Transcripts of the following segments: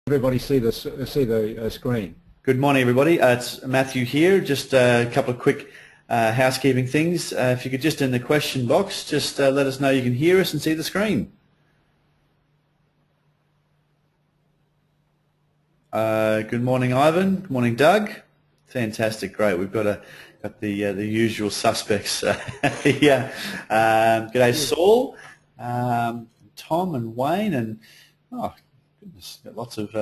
everybody see the screen? Good morning, everybody. It's Matthew here. Just a couple of quick housekeeping things. If you could just in the question box, just let us know you can hear us and see the screen. Good morning, Ivan. Good morning, Doug. Fantastic, great. We've got the usual suspects here. G'day, Saul, Tom, and Wayne, and oh goodness, got lots of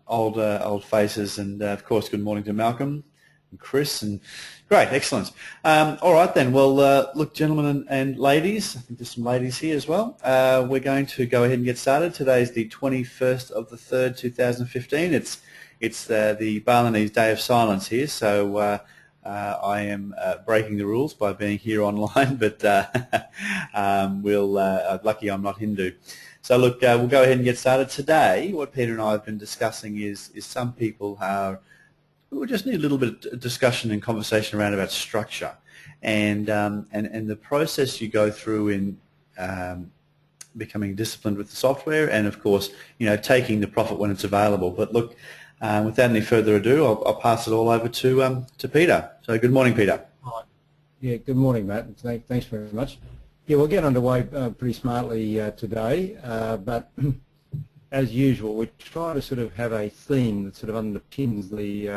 old faces, and of course, good morning to Malcolm and Chris, and great, excellent. All right then. Well, look, gentlemen and ladies, I think there's some ladies here as well. We're going to go ahead and get started. Today is the 21st of the 3rd, 2015. It's the Balinese Day of Silence here, so I am breaking the rules by being here online, but lucky I'm not Hindu. So look, we'll go ahead and get started. Today, what Peter and I have been discussing is some people who just need a little bit of discussion and conversation around about structure and the process you go through in becoming disciplined with the software, and of course, taking the profit when it's available. But look, without any further ado, I'll pass it all over to Peter. So good morning, Peter. Right. Yeah, good morning, Matt. Thanks very much. Yeah, we'll get underway pretty smartly today, but as usual, we try to sort of have a theme that sort of underpins the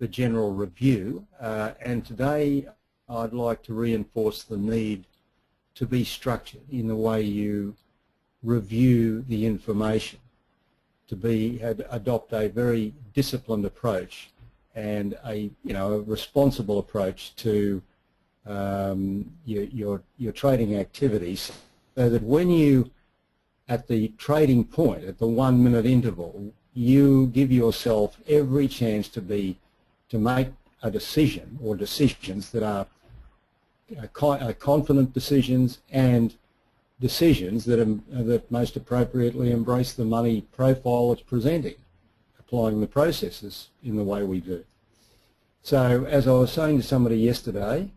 general review. And today, I'd like to reinforce the need to be structured in the way you review the information, to adopt a very disciplined approach and a responsible approach to your trading activities, so that when you at the trading point, at the 1 minute interval, you give yourself every chance to make a decision or decisions that are confident decisions and decisions that most appropriately embrace the money profile it's presenting, applying the processes in the way we do. So as I was saying to somebody yesterday,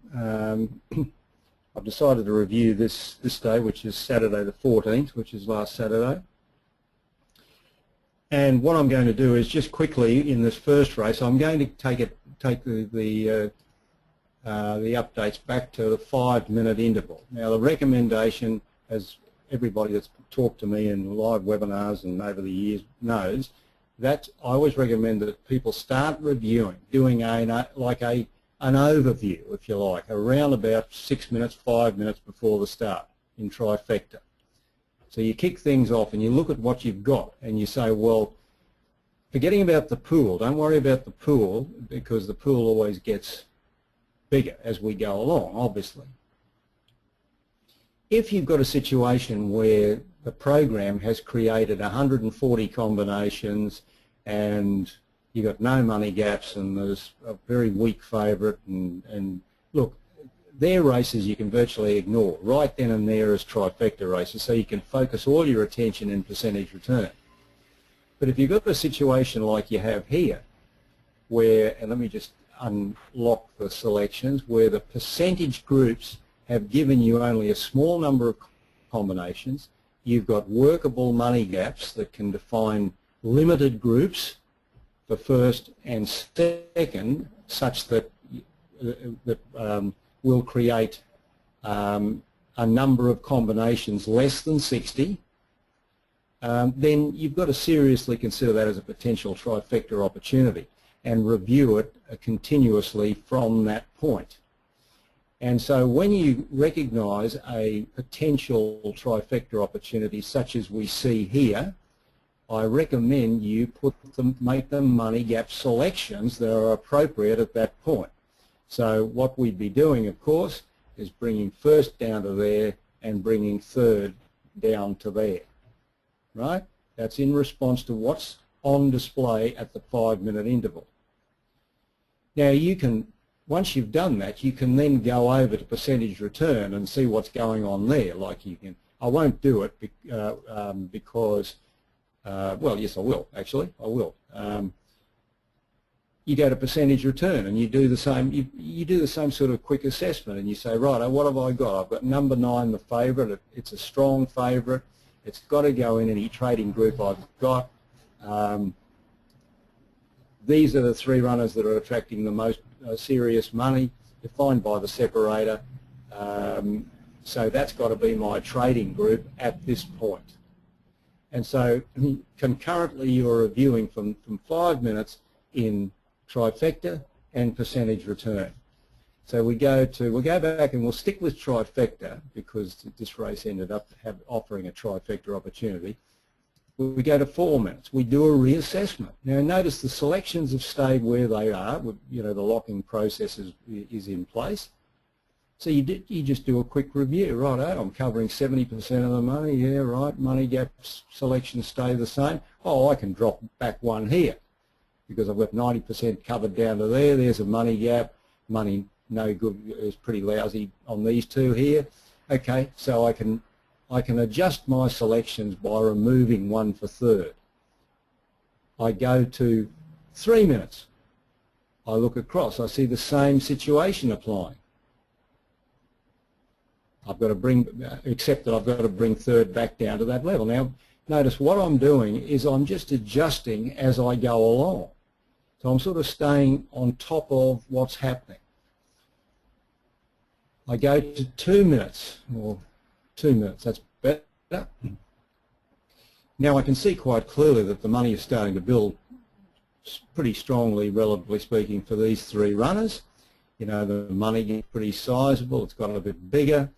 I've decided to review this day, which is Saturday the 14th, which is last Saturday. And what I'm going to do is just quickly in this first race, I'm going to take the updates back to the 5 minute interval. Now the recommendation, as everybody that's talked to me in live webinars and over the years knows, that I always recommend that people start reviewing, doing an overview, if you like, around about 6 minutes, 5 minutes before the start in trifecta. So you kick things off and you look at what you've got and you say, well, forgetting about the pool, don't worry about the pool, because the pool always gets bigger as we go along, obviously. If you've got a situation where the program has created 140 combinations and you've got no money gaps and there's a very weak favourite, and look, they're races you can virtually ignore right then and there as trifecta races, so you can focus all your attention in percentage return. But if you've got a situation like you have here, where, and let me just unlock the selections, where the percentage groups have given you only a small number of combinations, you've got workable money gaps that can define limited groups for first and second, such that will create a number of combinations less than 60, then you've got to seriously consider that as a potential trifecta opportunity and review it continuously from that point. And so when you recognise a potential trifecta opportunity such as we see here, I recommend you make them money gap selections that are appropriate at that point. So what we'd be doing, of course, is bringing first down to there and bringing third down to there, right? That's in response to what's on display at the 5 minute interval. Now you can, once you've done that, you can then go over to percentage return and see what's going on there. Like you can, I won't do it because, well, yes, I will, actually, I will. You go to percentage return and you do the same, you do the same sort of quick assessment and you say, right, what have I got? I've got number 9, the favourite. It's a strong favourite. It's got to go in any trading group I've got. These are the 3 runners that are attracting the most serious money, defined by the separator. So that's got to be my trading group at this point. And so concurrently you're reviewing from 5 minutes in trifecta and percentage return. So we'll go back and we'll stick with trifecta because this race ended up offering a trifecta opportunity. We go to 4 minutes. We do a reassessment. Now notice the selections have stayed where they are. You know, the locking process is in place. So you just do a quick review. Right, I'm covering 70% of the money. Yeah, right. Money gaps selections stay the same. Oh, I can drop back one here because I've got 90% covered down to there. There's a money gap. Money no good is pretty lousy on these 2 here. Okay, so I can adjust my selections by removing one for third. I go to 3 minutes. I look across. I see the same situation applying. I've got to bring, except that I've got to bring third back down to that level. Now, notice what I'm doing is I'm just adjusting as I go along. So I'm sort of staying on top of what's happening. I go to 2 minutes, or 2 minutes, that's better. Now I can see quite clearly that the money is starting to build pretty strongly, relatively speaking, for these 3 runners. You know, the money is pretty sizable, it's got a bit bigger,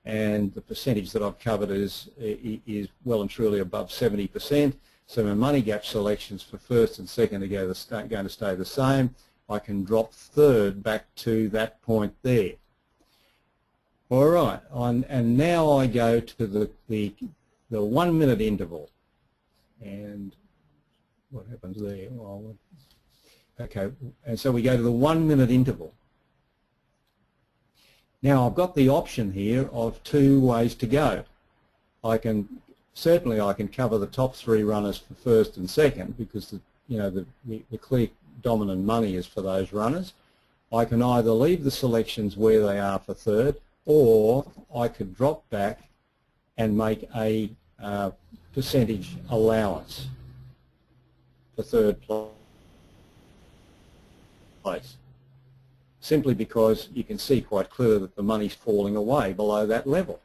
and the percentage that I've covered is well and truly above 70%. So my money gap selections for first and second are going to stay the same. I can drop third back to that point there. All right, and now I go to the 1 minute interval. And what happens there? Well, okay, and so we go to the 1 minute interval. Now I've got the option here of 2 ways to go. Certainly I can cover the top 3 runners for first and second because the clear dominant money is for those runners. I can either leave the selections where they are for third, or I could drop back and make a percentage allowance for third place, simply because you can see quite clearly that the money's falling away below that level.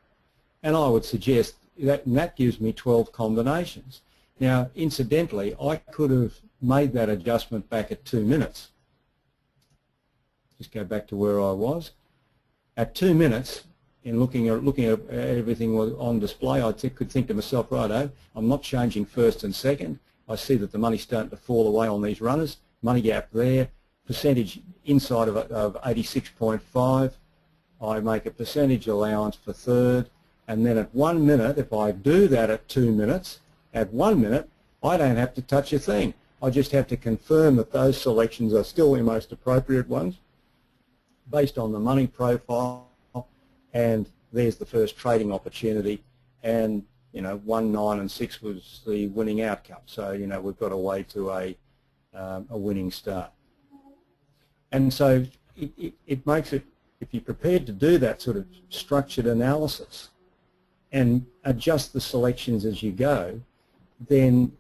And I would suggest that gives me 12 combinations. Now, incidentally, I could have made that adjustment back at 2 minutes. Just go back to where I was. At 2 minutes, in looking at everything on display, I could think to myself, righto, I'm not changing first and second. I see that the money's starting to fall away on these runners. Money gap there, percentage inside of 86.5. I make a percentage allowance for third, and then at 1 minute, if I do that at 2 minutes, at 1 minute, I don't have to touch a thing. I just have to confirm that those selections are still the most appropriate ones based on the money profile, and there's the first trading opportunity, and 1, 9 and 6 was the winning outcome. So we've got a way to a winning start. And so it makes it, if you're prepared to do that sort of structured analysis and adjust the selections as you go, then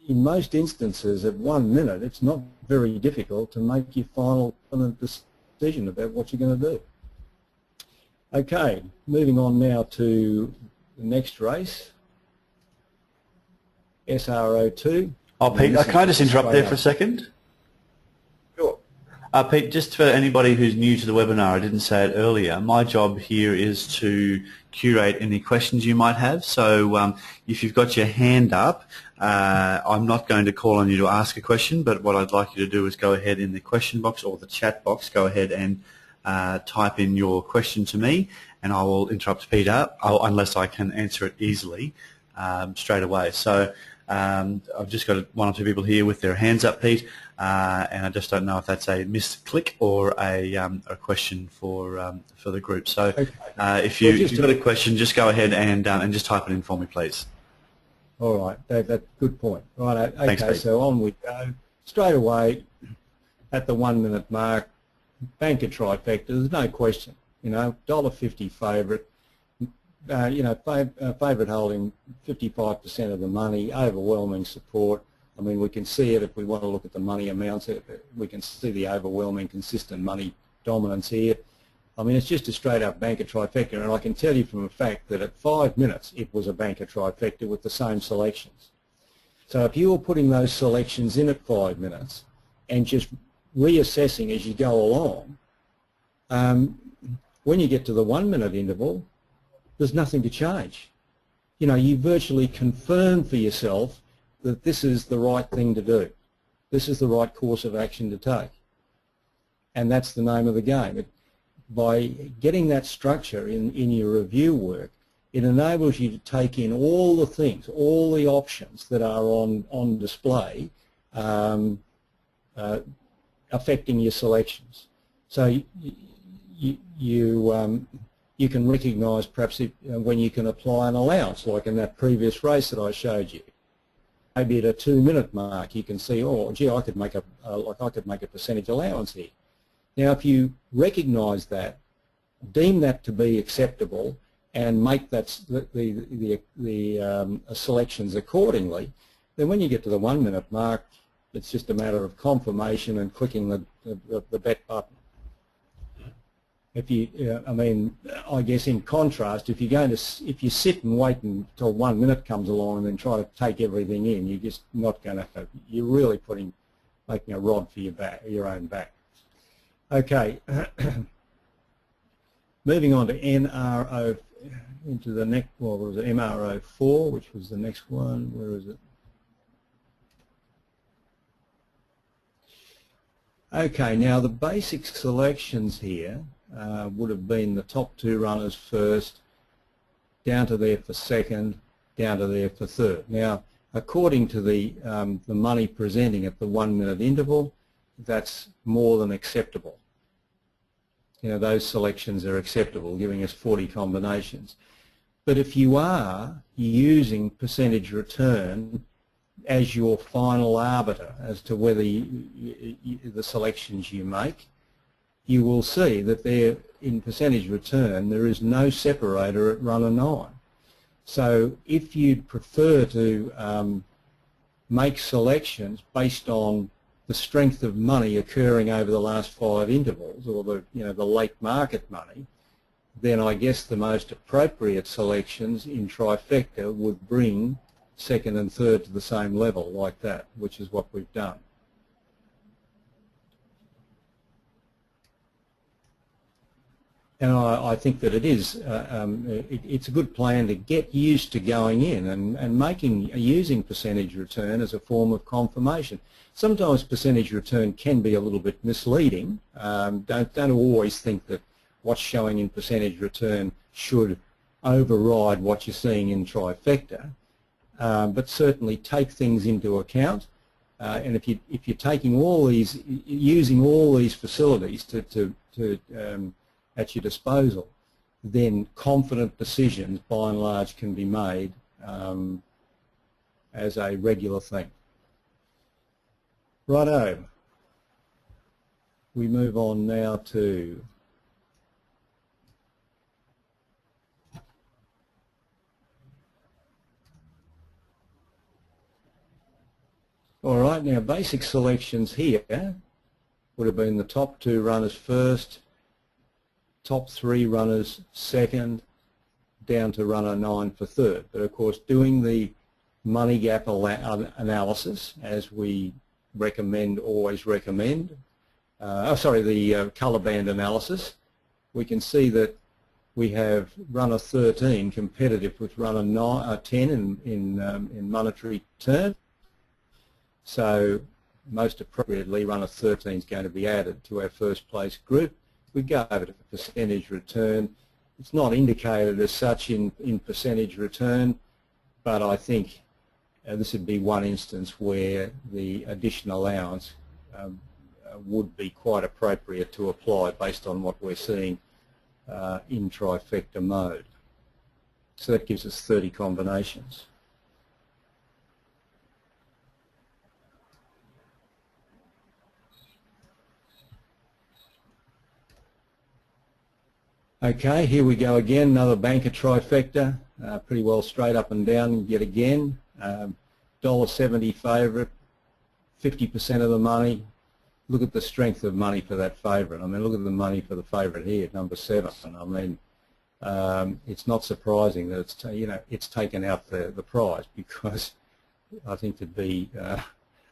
in most instances at 1 minute it's not very difficult to make your final decision about what you're going to do. Okay, moving on now to the next race, SRO2. Oh, Pete, can I just interrupt there for a second? Sure. Pete, just for anybody who's new to the webinar, I didn't say it earlier, my job here is to curate any questions you might have. So if you've got your hand up, I'm not going to call on you to ask a question, but what I'd like you to do is go ahead in the question box or the chat box, go ahead and type in your question to me, and I will interrupt Peter unless I can answer it easily straight away. So I've just got 1 or 2 people here with their hands up, Pete, and I just don't know if that's a missed click or a question for the group. So okay. If you've got a question, just go ahead and just type it in for me, please. All right, that's a good point. Right, okay, Thanks, Pete. So on we go. Straight away at the 1 minute mark, banker trifecta, there's no question. $1.50 favourite, favourite holding 55% of the money, overwhelming support. I mean, we can see it if we want to look at the money amounts. We can see the overwhelming, consistent money dominance here. I mean, it's just a straight-up banker trifecta, and I can tell you from a fact that at 5 minutes it was a banker trifecta with the same selections. So if you were putting those selections in at 5 minutes and just reassessing as you go along, when you get to the 1 minute interval, there's nothing to change. You know, you virtually confirm for yourself that this is the right thing to do. This is the right course of action to take. And that's the name of the game. By getting that structure in your review work, it enables you to take in all the things, all the options that are on display affecting your selections. So you can recognise perhaps when you can apply an allowance, like in that previous race that I showed you. Maybe at a 2 minute mark you can see, oh gee, I could make a percentage allowance here. Now if you recognise that, deem that to be acceptable and make that the selections accordingly, then when you get to the 1 minute mark, it's just a matter of confirmation and clicking the bet button. If you, I mean, I guess in contrast, if you sit and wait until 1 minute comes along and then try to take everything in, you're just not going to. You're really making a rod for your own back. Okay, moving on to NRO, into the next. What was it? MRO4, which was the next one. Where is it? Okay, now the basic selections here would have been the top 2 runners first, down to there for second, down to there for third. Now, according to the money presenting at the 1 minute interval, that's more than acceptable. You know, those selections are acceptable, giving us 40 combinations. But if you are using percentage return as your final arbiter as to whether the selections you make, you will see that there, in percentage return, there is no separator at runner 9. So if you'd prefer to make selections based on the strength of money occurring over the last 5 intervals, or the late market money, then I guess the most appropriate selections in trifecta would bring second and third to the same level like that, which is what we've done. And I think that it is, it's a good plan to get used to going in and using percentage return as a form of confirmation. Sometimes percentage return can be a little bit misleading. Don't always think that what's showing in percentage return should override what you're seeing in trifecta, but certainly take things into account. And if you're taking all these, using all these facilities at your disposal, then confident decisions by and large can be made as a regular thing. Righto. We move on now to all right, now basic selections here would have been the top 2 runners first, top 3 runners second, down to runner 9 for third. But of course, doing the money gap analysis, as we always recommend, the colour band analysis, we can see that we have runner 13 competitive with runner 10 in monetary terms. So most appropriately, runner 13 is going to be added to our first place group. We go over to percentage return. It's not indicated as such in percentage return, but I think this would be one instance where the additional allowance would be quite appropriate to apply based on what we're seeing in trifecta mode. So that gives us 30 combinations. Okay, here we go again, another banker trifecta, pretty well straight up and down yet again. $1.70 favourite, 50% of the money. Look at the strength of money for that favourite. I mean, look at the money for the favourite here, number 7. I mean, it's not surprising that it's taken out the prize, because I think there'd be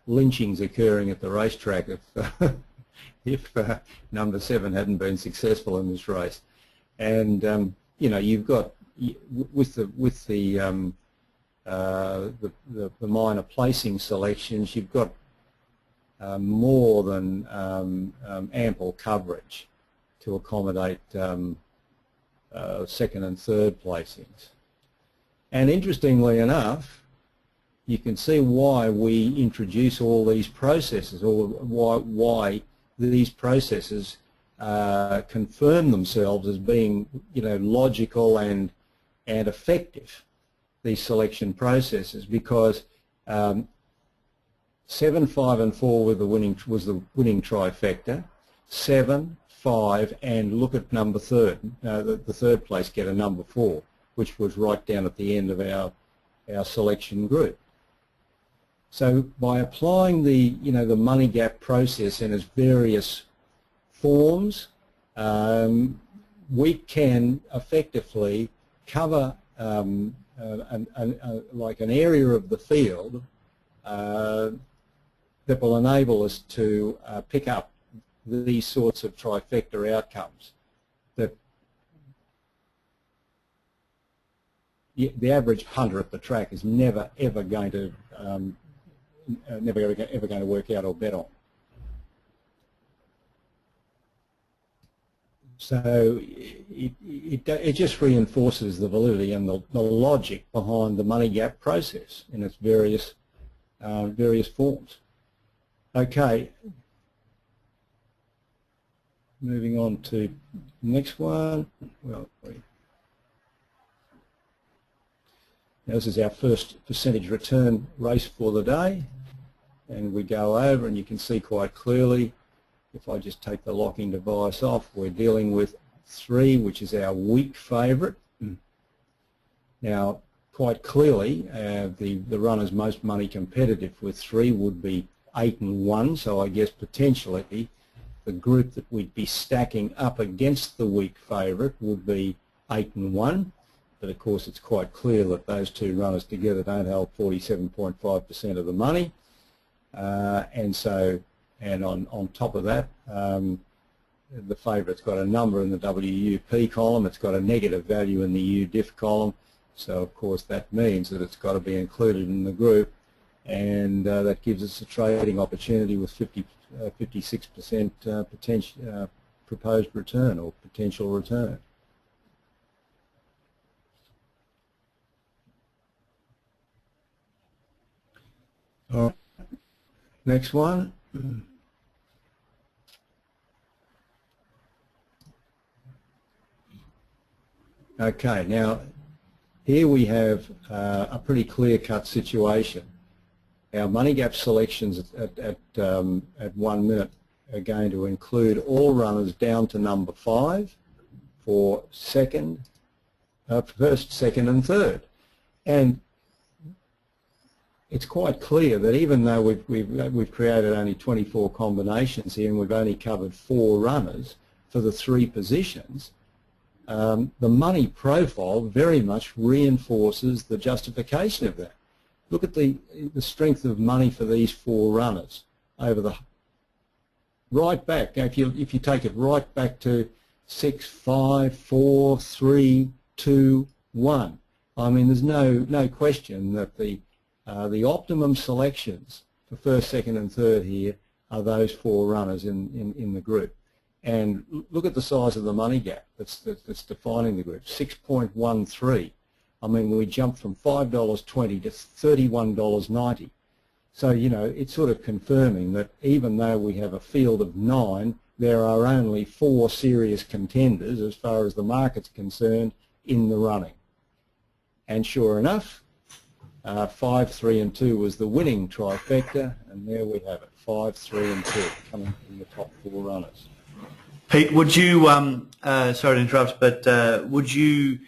lynchings occurring at the racetrack if number 7 hadn't been successful in this race. And you've got with the minor placing selections, you've got more than ample coverage to accommodate second and third placings. And interestingly enough, you can see why we introduce all these processes, or why these processes confirm themselves as being, logical and effective, these selection processes, because 7, 5 and 4 was the winning trifecta. 7, 5 and look at number 3, the third place getter, number 4, which was right down at the end of our selection group. So by applying the money gap process in its various forms, we can effectively cover like an area of the field that will enable us to pick up these sorts of trifecta outcomes that the average punter at the track is never ever going to work out or bet on. So it just reinforces the validity and the logic behind the money gap process in its various forms. Okay, moving on to the next one. Well, now this is our first percentage return race for the day, and we go over and you can see quite clearly, if I just take the locking device off, we're dealing with 3, which is our weak favourite. Now, quite clearly, the runners most money competitive with 3 would be 8 and 1, so I guess potentially the group that we'd be stacking up against the weak favourite would be 8 and 1. But of course, it's quite clear that those 2 runners together don't hold 47.5% of the money, and on top of that, the favourite's got a number in the WUP column, it's got a negative value in the UDIF column, so of course that means that it's got to be included in the group, and that gives us a trading opportunity with 56% potential proposed return or potential return. All right. Next one. Okay, now here we have a pretty clear-cut situation. Our money gap selections at 1 minute are going to include all runners down to number 5 for first, second and third. And it's quite clear that even though we've created only 24 combinations here and we've only covered 4 runners for the 3 positions, the money profile very much reinforces the justification of that. Look at the strength of money for these 4 runners over the right back. If you take it right back to 6, 5, 4, 3, 2, 1. I mean, there's no question that the optimum selections for first, second and third here are those 4 runners in the group. And look at the size of the money gap that's defining the group, 6.13. I mean, we jumped from $5.20 to $31.90. So, it's sort of confirming that even though we have a field of 9, there are only 4 serious contenders as far as the market's concerned in the running. And sure enough, 5, 3 and 2 was the winning trifecta, and there we have it, 5, 3 and 2 coming from the top 4 runners. Pete, would you, sorry to interrupt, but would you,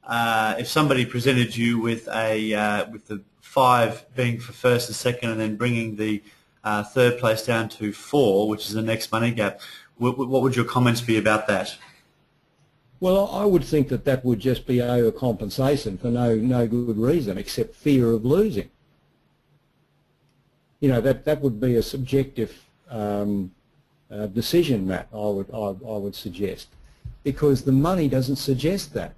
if somebody presented you with with the 5 being for first and second, and then bringing the third place down to 4, which is the next money gap, what would your comments be about that? Well, I would think that that would just be overcompensation for no good reason except fear of losing. You know, that would be a subjective decision, Matt. I would suggest, because the money doesn't suggest that.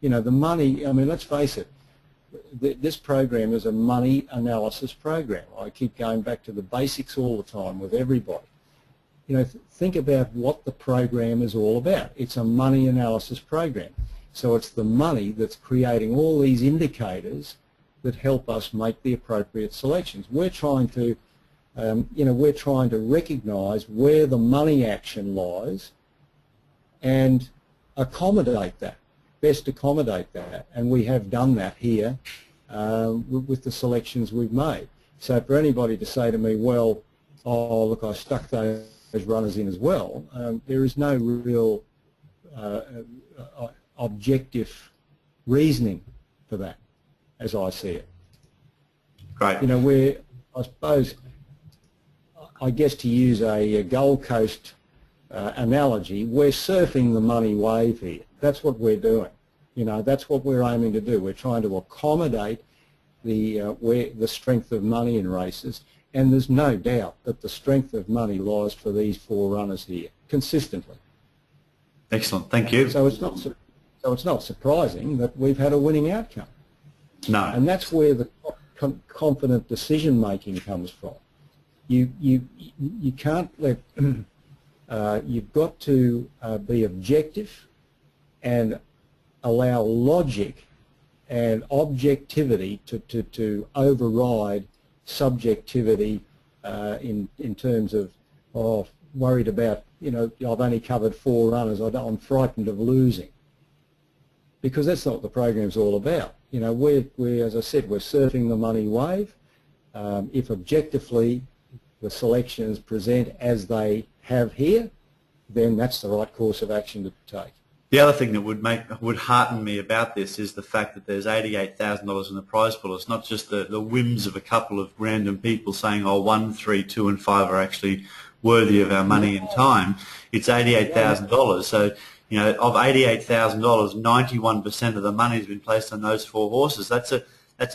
You know, the money. I mean, let's face it. This program is a money analysis program. I keep going back to the basics all the time with everybody. You know, think about what the program is all about. It's a money analysis program. So it's the money that's creating all these indicators that help us make the appropriate selections. We're trying to, you know, we're trying to recognise where the money action lies and accommodate that, best accommodate that. And we have done that here with the selections we've made. So for anybody to say to me, well, oh, look, I stuck those runners in as well, there is no real objective reasoning for that, as I see it. Great. You know, I suppose, I guess to use a Gold Coast analogy, we're surfing the money wave here. That's what we're doing. You know, that's what we're aiming to do. We're trying to accommodate the strength of money in races. And there's no doubt that the strength of money lies for these 4 runners here, consistently. Excellent, thank you. So it's not surprising that we've had a winning outcome. No. And that's where the confident decision making comes from. You can't let. You've got to be objective and allow logic and objectivity to override subjectivity in terms of, oh, worried about, you know, I've only covered 4 runners, I'm frightened of losing. Because that's not what the program's all about. You know, we're, as I said, we're surfing the money wave. If objectively the selections present as they have here, then that's the right course of action to take. The other thing that would hearten me about this is the fact that there's $88,000 in the prize pool. It's not just the whims of a couple of random people saying, oh, 1, 3, 2 and 5 are actually worthy of our money and time. It's $88,000. So, you know, of $88,000, 91% of the money has been placed on those 4 horses. That's a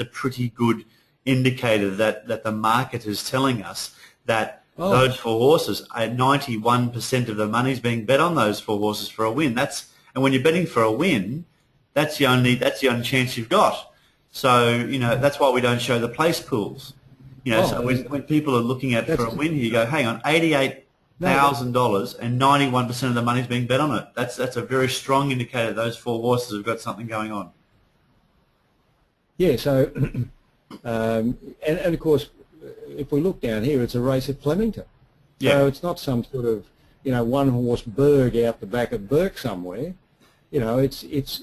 pretty good indicator that the market is telling us that those 4 horses, 91% of the money is being bet on those 4 horses for a win. And when you're betting for a win, that's the only chance you've got. So, you know, that's why we don't show the place pools. You know, so when people are looking at for a win here, you go, hang on, $88,000 and 91% of the money is being bet on it. That's a very strong indicator those 4 horses have got something going on. Yeah. So, and of course, if we look down here, it's a race at Flemington. Yeah. So it's not some sort of, you know, 1-horse Berg out the back of Burke somewhere. You know, this is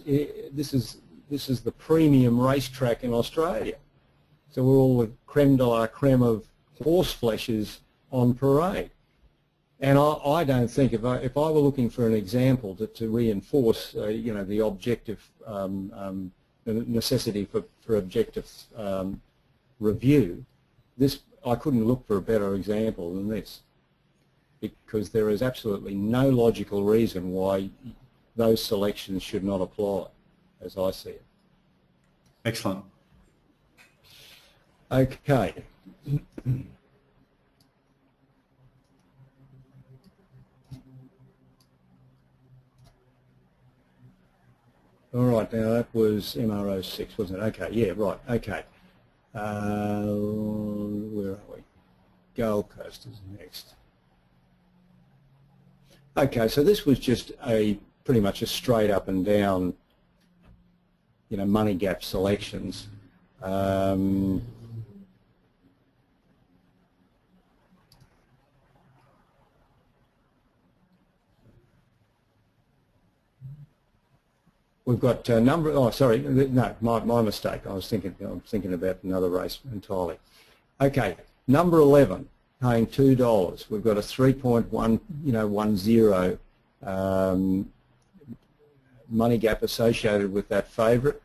the premium racetrack in Australia. So we're all the creme de la creme of horse fleshes on parade. And I don't think, if I were looking for an example to reinforce, you know, the objective, the necessity for objective review, I couldn't look for a better example than this, because there is absolutely no logical reason why those selections should not apply, as I see it. Excellent. Okay. All right, now that was MRO 6, wasn't it? Okay, yeah, right, okay. Where are we? Gold Coast is next. Okay, so this was just pretty much a straight up and down, you know, money gap selections. We've got a number. Oh, sorry, no, my mistake. I'm thinking about another race entirely. Okay, number 11, paying $2. We've got a 3.1, you know, 10 money gap associated with that favourite.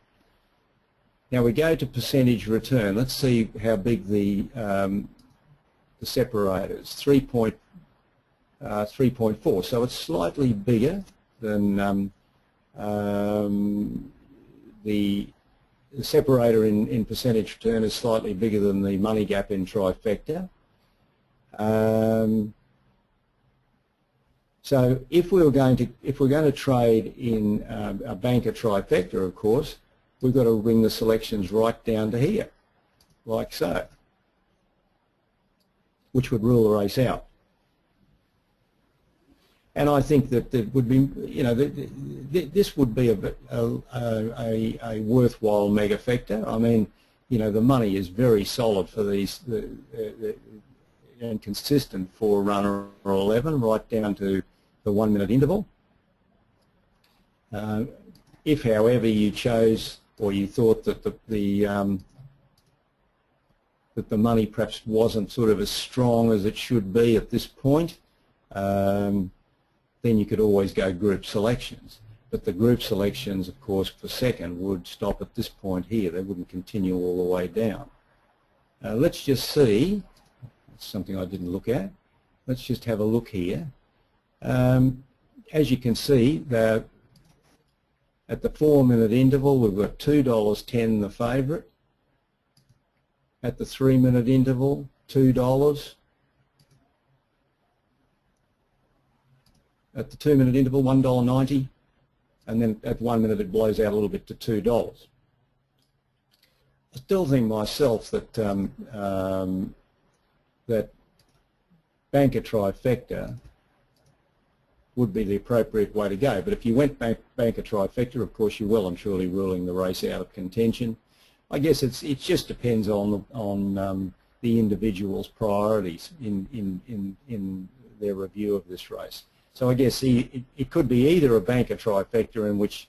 Now we go to percentage return. Let's see how big the separator is. 3.4. So it's slightly bigger than the separator in percentage return is slightly bigger than the money gap in trifecta. So if we're going to trade in a banker trifecta, of course, we've got to bring the selections right down to here, like so, which would rule the race out. And I think that it would be, you know, this would be a worthwhile megafecta. I mean, you know, the money is very solid for these and consistent for runner 11 right down to the 1 minute interval. If, however, you chose or you thought that the money perhaps wasn't sort of as strong as it should be at this point, then you could always go group selections. But the group selections, of course, for second would stop at this point here. They wouldn't continue all the way down. Let's just see. That's something I didn't look at. Let's just have a look here. As you can see, at the 4 minute interval, we've got $2.10 the favourite. At the 3 minute interval, $2. At the 2 minute interval, $1.90, and then at 1 minute it blows out a little bit to $2. I still think myself that that banker trifecta would be the appropriate way to go. But if you went banker trifecta, of course you well and truly ruling the race out of contention. I guess it just depends on the individual's priorities in their review of this race. So I guess it could be either a banker trifecta in which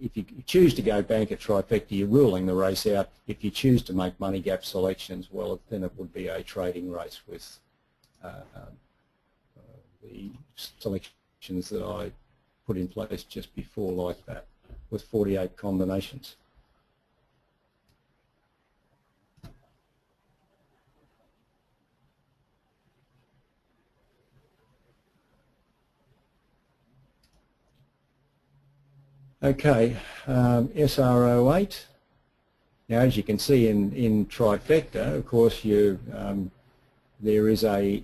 if you choose to go banker trifecta, you're ruling the race out. If you choose to make money gap selections, well, then it would be a trading race with the selections that I put in place just before, like that, with 48 combinations. Okay, SRO8. Now, as you can see in trifecta, of course, there is a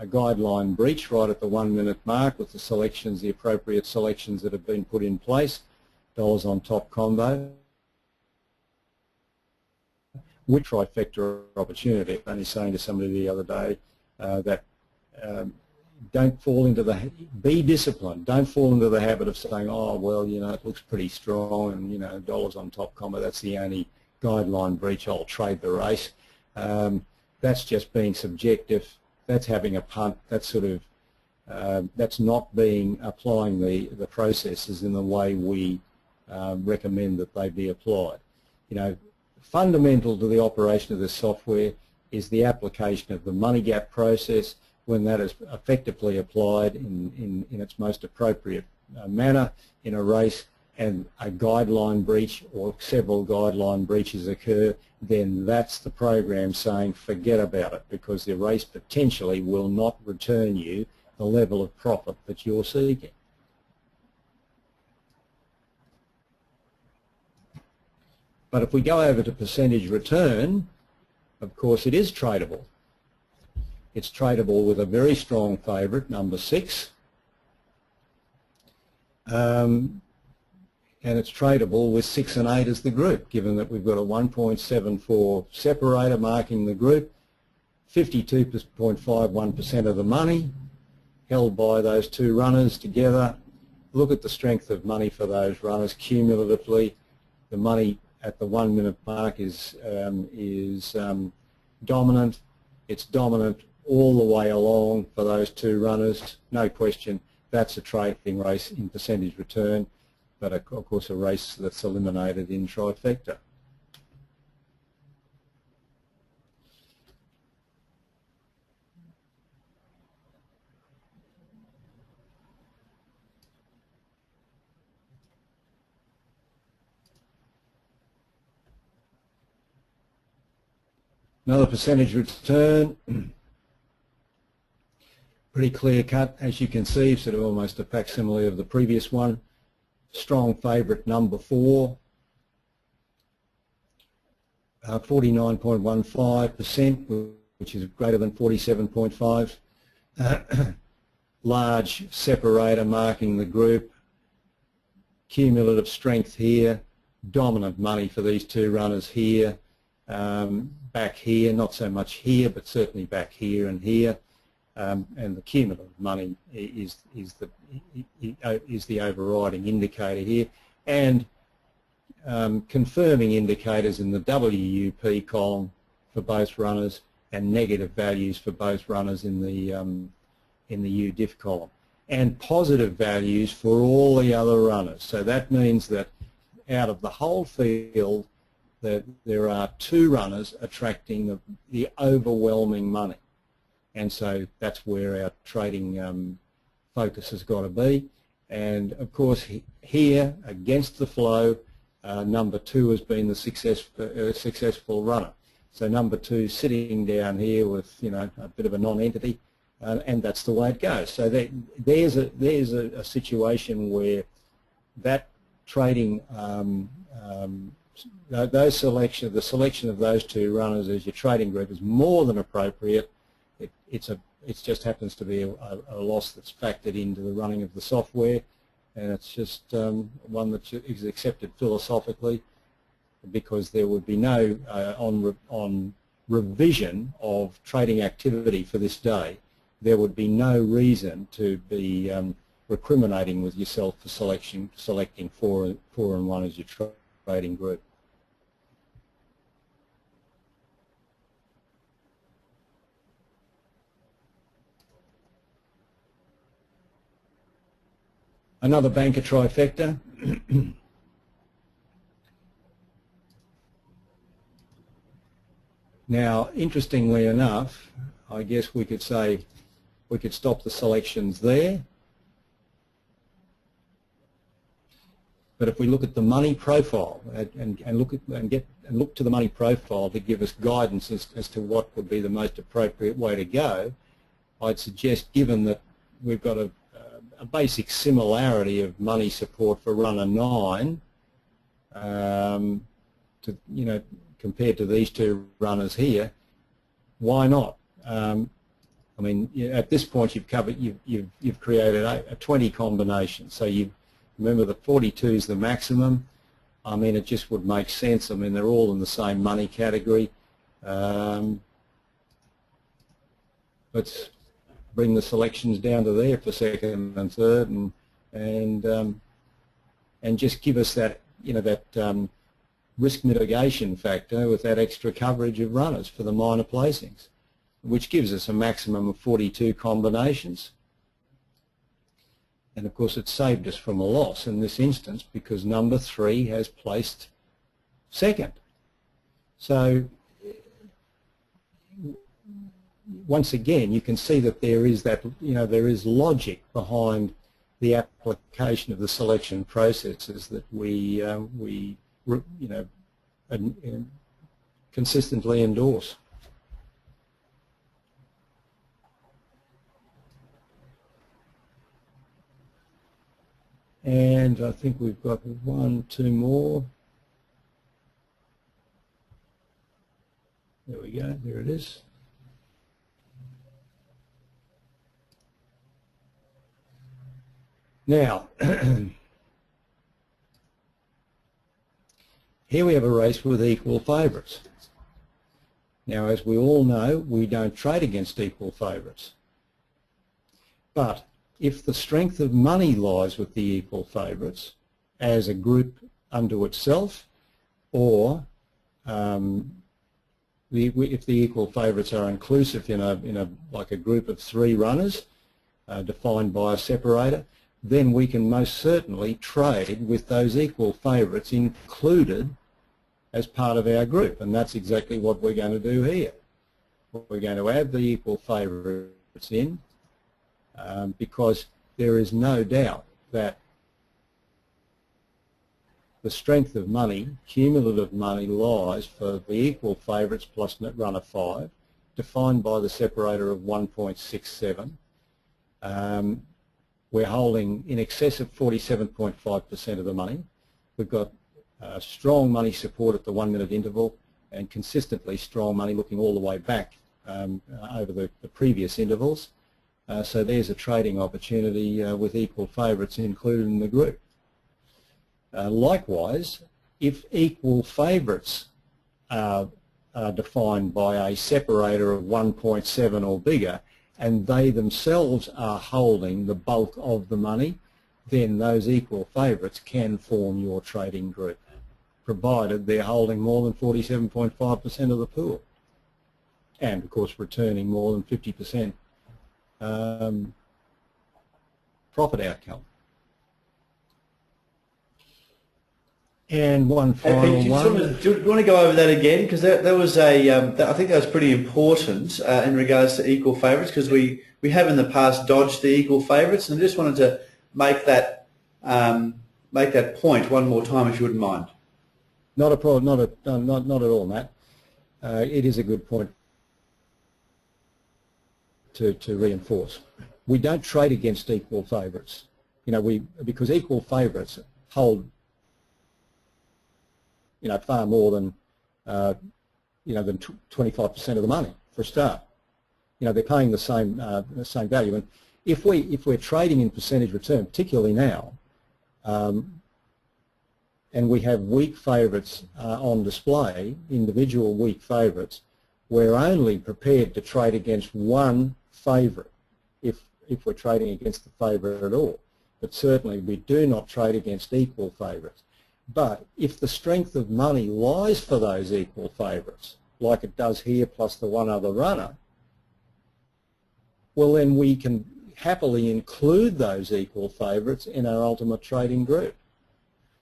guideline breach right at the 1 minute mark with the selections, the appropriate selections that have been put in place, dollars on top combo. With trifecta opportunity, I'm only saying to somebody the other day that don't fall into be disciplined. Don't fall into the habit of saying, oh, well, you know, it looks pretty strong and, you know, dollars on top combo, that's the only guideline breach, I'll trade the race. That's just being subjective. That's having a punt. That's sort of, that's not applying the processes in the way we recommend that they be applied. You know, fundamental to the operation of this software is the application of the money gap process. When that is effectively applied in its most appropriate manner in a race and a guideline breach or several guideline breaches occur, then that's the program saying forget about it, because the race potentially will not return you the level of profit that you're seeking. But if we go over to percentage return, of course it is tradable. It's tradable with a very strong favourite, number 6, and it's tradable with 6 and 8 as the group, given that we've got a 1.74 separator marking the group, 52.51% of the money held by those two runners together. Look at the strength of money for those runners cumulatively. The money at the 1 minute mark is dominant. It's dominant all the way along for those two runners, no question. That's a trading race in percentage return, but of course a race that's eliminated in trifecta. Another percentage return, pretty clear cut, as you can see, sort of almost a facsimile of the previous one. Strong favourite number 4, 49.15%, which is greater than 47.5. Large separator marking the group. Cumulative strength here. Dominant money for these two runners here. Back here, not so much here, but certainly back here and here. And the cumulative money is the overriding indicator here, and confirming indicators in the WUP column for both runners, and negative values for both runners in the UDIF column, and positive values for all the other runners. So that means that out of the whole field, that there are 2 runners attracting the overwhelming money. And so that's where our trading focus has got to be. And of course here, against the flow, number 2 has been the successful runner. So number 2 sitting down here with, you know, a bit of a non-entity, and that's the way it goes. So there's a situation where that trading, the selection of those 2 runners as your trading group is more than appropriate. It just happens to be a loss that's factored into the running of the software, and it's just one that is accepted philosophically, because there would be no on revision of trading activity for this day, there would be no reason to be recriminating with yourself for selecting 4 and 1 as your trading group. Another banker trifecta. Now, interestingly enough, I guess we could say we could stop the selections there. But if we look at the money profile and look to the money profile to give us guidance as to what would be the most appropriate way to go, I'd suggest, given that we've got a basic similarity of money support for runner 9, compared to these 2 runners here, why not? I mean, at this point you've created a 20 combination. So remember that 42 is the maximum. I mean, it just would make sense. I mean, they're all in the same money category. Let's bring the selections down to there for second and third, and just give us that, that risk mitigation factor with that extra coverage of runners for the minor placings, which gives us a maximum of 42 combinations. And of course it saved us from a loss in this instance because number 3 has placed second. So once again, you can see that there is there is logic behind the application of the selection processes that we consistently endorse. And I think we've got 2 more. There we go, there it is. Now, here we have a race with equal favourites. Now, as we all know, we don't trade against equal favourites. But if the strength of money lies with the equal favourites as a group unto itself, or if the equal favourites are inclusive in like a group of 3 runners defined by a separator, then we can most certainly trade with those equal favourites included as part of our group, and that's exactly what we're going to do here. We're going to add the equal favourites in because there is no doubt that the strength of money, cumulative money, lies for the equal favourites plus net run of 5, defined by the separator of 1.67. We're holding in excess of 47.5% of the money. We've got strong money support at the 1 minute interval and consistently strong money looking all the way back over the previous intervals. So there's a trading opportunity with equal favourites included in the group. Likewise, if equal favourites are defined by a separator of 1.7 or bigger, and they themselves are holding the bulk of the money, then those equal favourites can form your trading group, provided they're holding more than 47.5% of the pool, and of course returning more than 50% profit outcome. And one final one. Do you want to go over that again? Because that was a, I think that was pretty important in regards to equal favourites, because we have in the past dodged the equal favourites, and I just wanted to make that point one more time, if you wouldn't mind. Not a problem. Not at all, Matt. It is a good point to reinforce. We don't trade against equal favourites. Because equal favourites hold far more than than 25% of the money for a start. They're paying the same value. And if we're trading in percentage return, particularly now, and we have weak favourites on display, individual weak favourites, we're only prepared to trade against one favourite if we're trading against the favourite at all. But certainly we do not trade against equal favourites. But if the strength of money lies for those equal favourites, like it does here plus the one other runner, well then we can happily include those equal favourites in our ultimate trading group.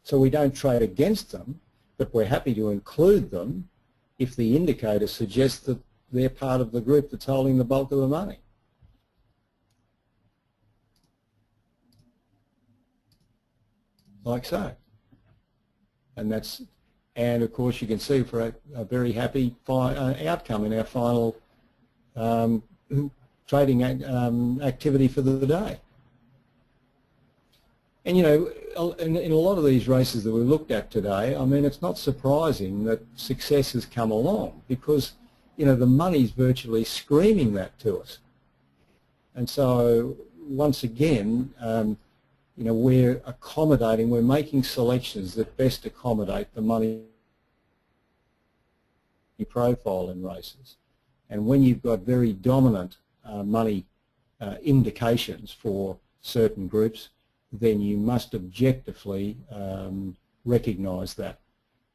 So we don't trade against them, but we're happy to include them if the indicator suggests that they're part of the group that's holding the bulk of the money. Like so. And of course you can see for a very happy outcome in our final trading activity for the day. And in a lot of these races that we looked at today, I mean, it's not surprising that success has come along, because the money's virtually screaming that to us. And so once again, we're making selections that best accommodate the money profile in races. And when you've got very dominant money indications for certain groups, then you must objectively recognise that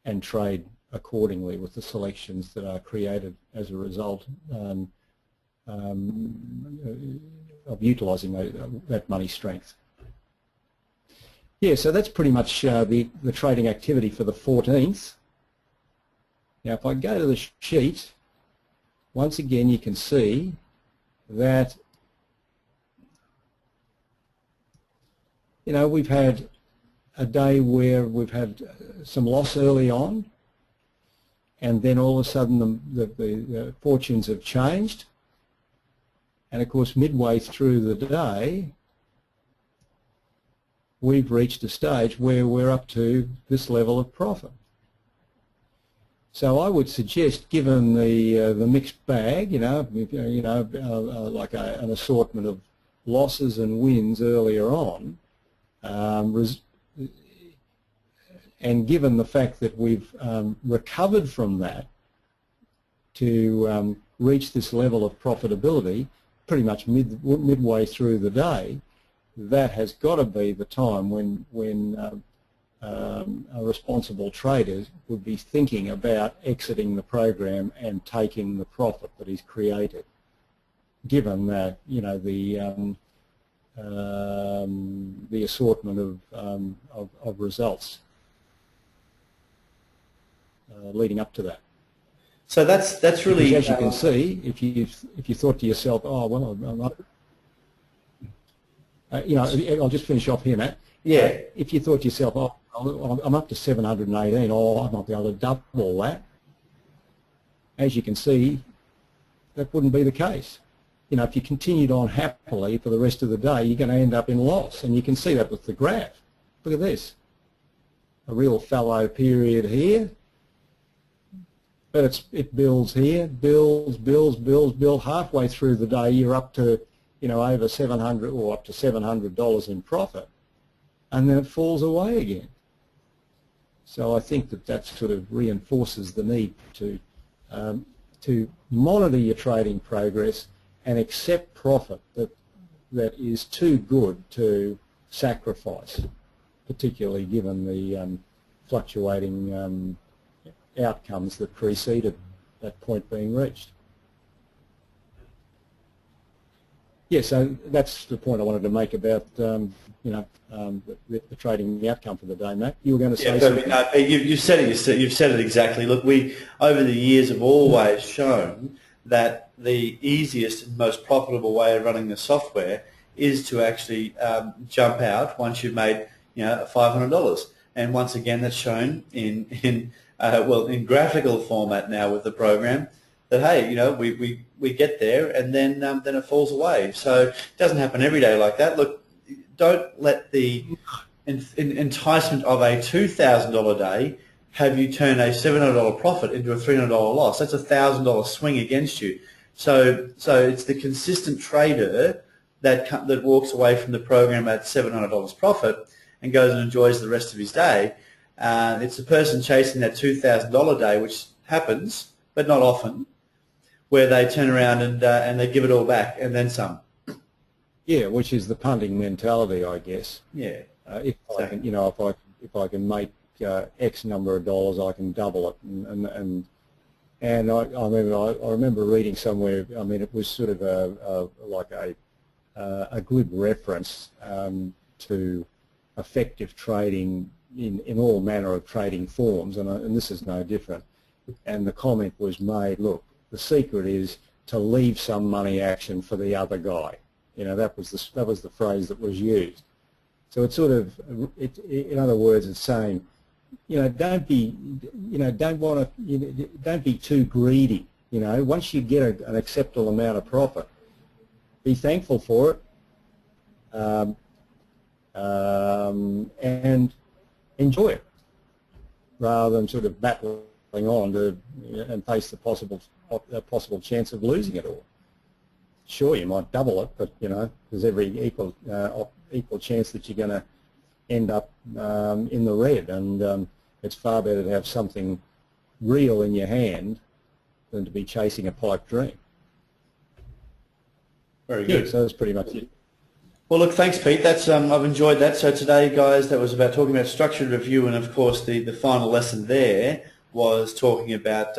and trade accordingly with the selections that are created as a result of utilising that money strength. Yeah, so that's pretty much the trading activity for the 14th. Now if I go to the sheet, once again you can see that we've had a day where we've had some loss early on, and then all of a sudden the fortunes have changed, and of course midway through the day we've reached a stage where we're up to this level of profit. So I would suggest, given the mixed bag, like an assortment of losses and wins earlier on, and given the fact that we've recovered from that to reach this level of profitability pretty much midway through the day, that has got to be the time when a responsible trader would be thinking about exiting the program and taking the profit that he's created, given that the assortment of results leading up to that. So that's really, because as you can see, if you thought to yourself, oh well, I'm not. I'll just finish off here, Matt. Yeah. If you thought to yourself, oh, I'm up to 718, oh, I might be able to double that. As you can see, that wouldn't be the case. If you continued on happily for the rest of the day, you're going to end up in loss, and you can see that with the graph. Look at this. A real fallow period here, but it builds here, builds. Halfway through the day, you're up to, over 700 or up to $700 in profit, and then it falls away again. So I think that sort of reinforces the need to monitor your trading progress and accept profit that is too good to sacrifice, particularly given the fluctuating outcomes that preceded that point being reached. Yeah, so that's the point I wanted to make about the trading outcome for the day, Matt. You were going to say something. No, you've said it. You've said it exactly. Look, we over the years have always shown that the easiest and most profitable way of running the software is to actually jump out once you've made $500. And once again, that's shown in graphical format now with the program. That hey, we get there and then it falls away. So it doesn't happen every day like that. Look, don't let the enticement of a $2,000 day have you turn a $700 profit into a $300 loss. That's a $1,000 swing against you. So it's the consistent trader that walks away from the program at $700 profit and goes and enjoys the rest of his day. It's the person chasing that $2,000 day, which happens, but not often, where they turn around and they give it all back and then some. Yeah, which is the punting mentality, I guess. Yeah. If I can make X number of dollars, I can double it. And I remember reading somewhere. I mean, it was sort of a glib reference to effective trading in all manner of trading forms, and this is no different. And the comment was made, look, the secret is to leave some money action for the other guy. That was the phrase that was used. So it's sort of, in other words, it's saying, don't be too greedy. Once you get an acceptable amount of profit, be thankful for it, and enjoy it, rather than sort of battling on and face the possible chance of losing it all. Sure, you might double it, but there's every equal chance that you're going to end up in the red, and it's far better to have something real in your hand than to be chasing a pipe dream. Very good. Yeah, so that's pretty much it. Well, look, thanks, Pete. That's I've enjoyed that. So today, guys, that was about talking about structured review, and of course, the final lesson there was talking about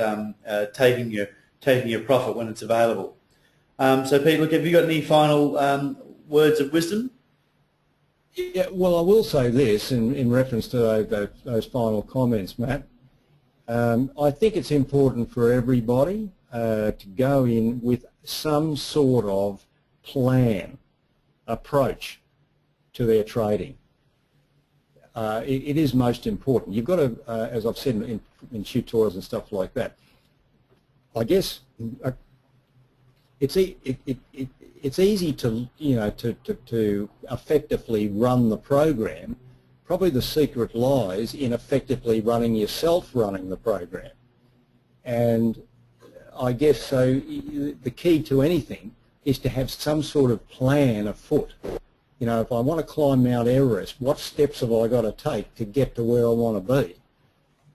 taking your profit when it's available. So, Pete, look, have you got any final words of wisdom? Yeah, well, I will say this in reference to those final comments, Matt. I think it's important for everybody to go in with some sort of plan, approach to their trading. It is most important. You've got to, as I've said in tutorials and stuff like that, I guess it's easy to to effectively run the program. Probably the secret lies in effectively yourself running the program. And I guess so the key to anything is to have some sort of plan afoot. If I want to climb Mount Everest, what steps have I got to take to get to where I want to be?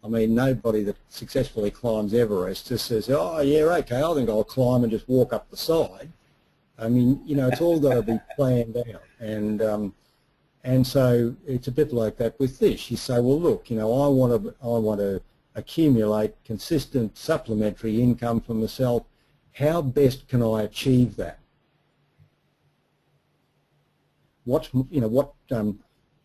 I mean, nobody that successfully climbs Everest just says, oh, yeah, okay, I think I'll climb and just walk up the side. I mean, it's all got to be planned out. And so it's a bit like that with this. You say, well, look, I want to accumulate consistent supplementary income for myself. How best can I achieve that? What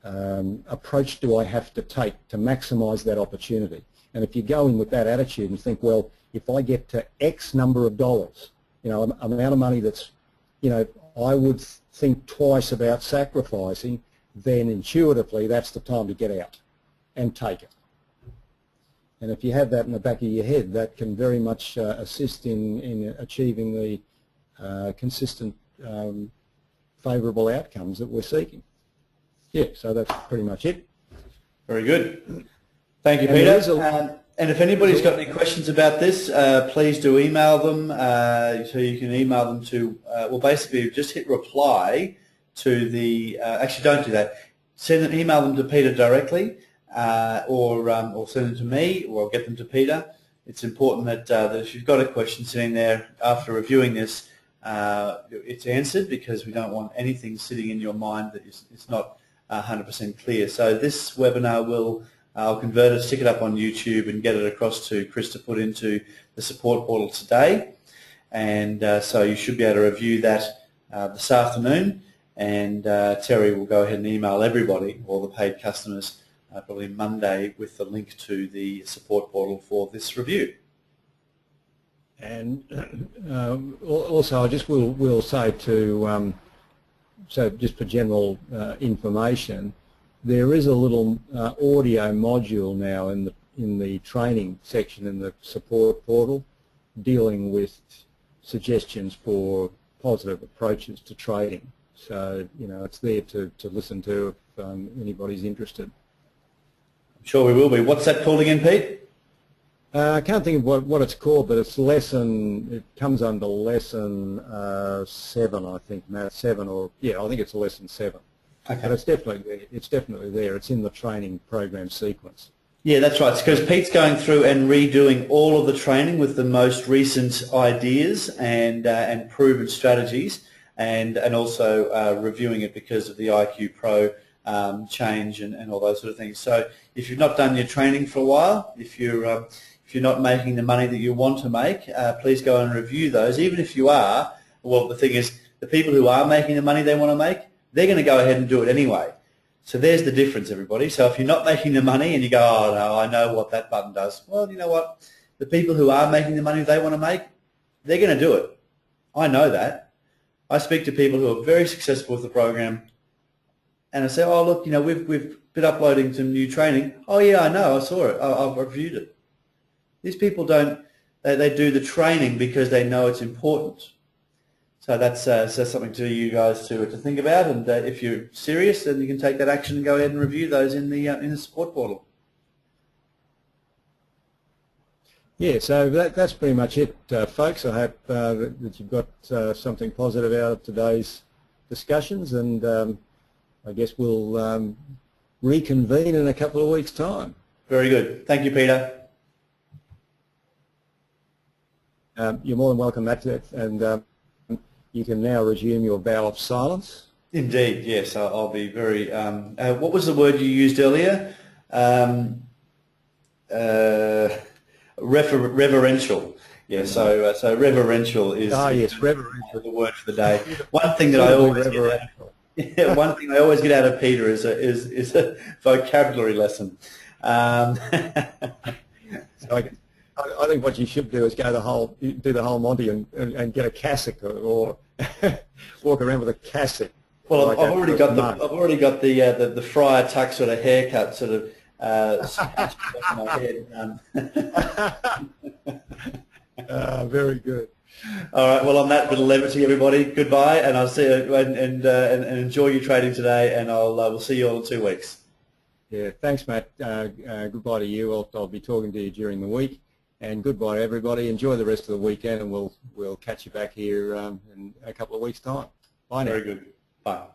approach do I have to take to maximise that opportunity? And if you go in with that attitude and think, well, if I get to X number of dollars, amount of money that's, I would think twice about sacrificing, then intuitively that's the time to get out and take it. And if you have that in the back of your head, that can very much assist in achieving the consistent favourable outcomes that we're seeking. Yeah, so that's pretty much it. Very good. Thank you, Peter. And if anybody's got any questions about this, please do email them. So you can email them to, well, basically just hit reply to the, actually don't do that. Email them to Peter directly, or send them to me, or I'll get them to Peter. It's important that if you've got a question sitting there after reviewing this, it's answered, because we don't want anything sitting in your mind that is not 100% clear. So this webinar I'll convert it, stick it up on YouTube and get it across to Chris to put into the support portal today. And so you should be able to review that this afternoon, and Terry will go ahead and email everybody, all the paid customers, probably Monday, with the link to the support portal for this review. And also I just will say to, so just for general information, there is a little audio module now in the training section in the support portal dealing with suggestions for positive approaches to trading. So, you know, it's there to listen to if anybody's interested. I'm sure we will be. What's that called again, Pete? I can't think of what it's called, but it's it comes under lesson 7, I think, Matt, 7, or, yeah, I think it's lesson 7. Okay. But it's definitely there. It's in the training program sequence. Yeah, that's right. It's because Pete's going through and redoing all of the training with the most recent ideas and proven strategies, and also reviewing it because of the IQ Pro change and all those sort of things. So if you've not done your training for a while, if you're not making the money that you want to make, please go and review those. Even if you are, well, the thing is, the people who are making the money they want to make, they're going to go ahead and do it anyway. So there's the difference, everybody. So if you're not making the money and you go, oh, no, I know what that button does. Well, you know what? The people who are making the money they want to make, they're going to do it. I know that. I speak to people who are very successful with the program, and I say, oh, look, you know, we've been uploading some new training. Oh, yeah, I know. I saw it. I've reviewed it. These people don't, they do the training because they know it's important. So that's something to you guys to think about, and if you're serious, then you can take that action and go ahead and review those in the support portal. Yeah, so that's pretty much it, folks. I hope that you've got something positive out of today's discussions, and I guess we'll reconvene in a couple of weeks' time. Very good. Thank you, Peter. You're more than welcome, Matt, and you can now resume your vow of silence. Indeed, yes. I'll be very... what was the word you used earlier? Reverential. Yeah, so reverential is reverential. The word for the day. One thing that I always get out of Peter is a vocabulary lesson. So I think what you should do is do the whole Monty and get a cassock, or walk around with a cassock. Well, like I've already got the Friar Tuck sort of haircut, sort of my head. Very good. All right. Well, on that bit of levity, everybody, goodbye, and I'll see you and enjoy your trading today, and we'll see you all in 2 weeks. Yeah. Thanks, Matt. Goodbye to you. I'll be talking to you during the week. And goodbye, everybody. Enjoy the rest of the weekend, and we'll catch you back here in a couple of weeks' time. Bye now. Very good. Bye.